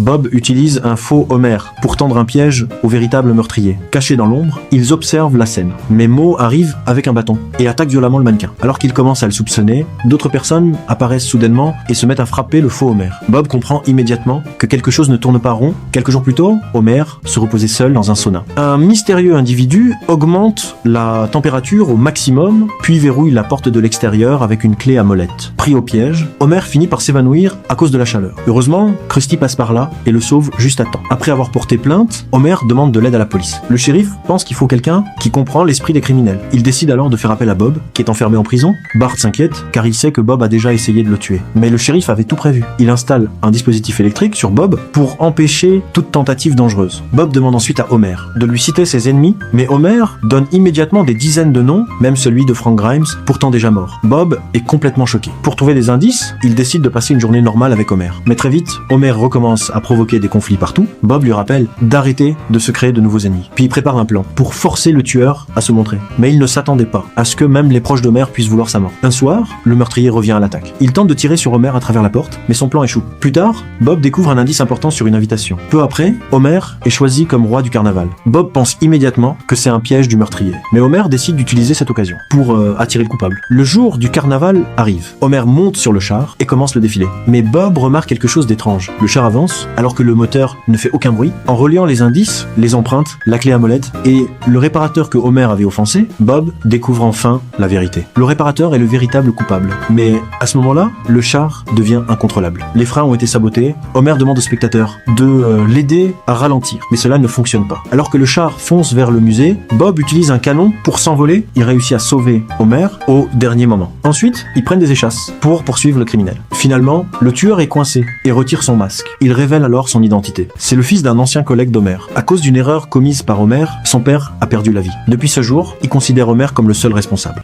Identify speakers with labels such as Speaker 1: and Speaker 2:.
Speaker 1: Bob utilise un faux Homer pour tendre un piège au véritable meurtrier. Cachés dans l'ombre, ils observent la scène. Mais Moe arrive avec un bâton et attaque violemment le mannequin. Alors qu'il commence à le soupçonner, d'autres personnes apparaissent soudainement et se mettent à frapper le faux Homer. Bob comprend immédiatement que quelque chose ne tourne pas rond. Quelques jours plus tôt, Homer se reposait seul dans un sauna. Un mystérieux individu augmente la température au maximum, puis verrouille la porte de l'extérieur avec une clé à molette. Pris au piège, Homer finit par s'évanouir à cause de la chaleur. Heureusement, Krusty passe par là et le sauve juste à temps. Après avoir porté plainte, Homer demande de l'aide à la police. Le shérif pense qu'il faut quelqu'un qui comprend l'esprit des criminels. Il décide alors de faire appel à Bob, qui est enfermé en prison. Bart s'inquiète, car il sait que Bob a déjà essayé de le tuer. Mais le shérif avait tout prévu. Il installe un dispositif électrique sur Bob pour empêcher toute tentative dangereuse. Bob demande ensuite à Homer de lui citer ses ennemis, mais Homer donne immédiatement des dizaines de noms, même celui de Frank Grimes, pourtant déjà mort. Bob est complètement choqué. Pour trouver des indices, il décide de passer une journée normale avec Homer. Mais très vite, Homer recommence à provoquer des conflits partout. Bob lui rappelle d'arrêter de se créer de nouveaux ennemis. Puis il prépare un plan pour forcer le tueur à se montrer. Mais il ne s'attendait pas à ce que même les proches d'Homer puissent vouloir sa mort. Un soir, le meurtrier revient à l'attaque. Il tente de tirer sur Homer à travers la porte, mais son plan échoue. Plus tard, Bob découvre un indice important sur une invitation. Peu après, Homer est choisi comme roi du carnaval. Bob pense immédiatement que c'est un piège du meurtrier. Mais Homer décide d'utiliser cette occasion pour attirer le coupable. Le jour du carnaval arrive. Homer monte sur le char et commence le défilé. Mais Bob remarque quelque chose d'étrange. Le char avance alors que le moteur ne fait aucun bruit. En reliant les indices, les empreintes, la clé à molette et le réparateur que Homer avait offensé, Bob découvre enfin la vérité. Le réparateur est le véritable coupable. Mais à ce moment-là, le char devient incontrôlable. Les freins ont été sabotés. Homer demande au spectateur de l'aider à ralentir. Mais cela ne fonctionne pas. Alors que le char fonce vers le musée, Bob utilise un canon pour s'envoler. Il réussit à sauver Homer au dernier moment. Ensuite, ils prennent des échasses pour poursuivre le criminel. Finalement, le tueur est coincé et retire son masque. Il révèle alors son identité. C'est le fils d'un ancien collègue d'Homer. À cause d'une erreur commise par Homer, son père a perdu la vie. Depuis ce jour, il considère Homer comme le seul responsable.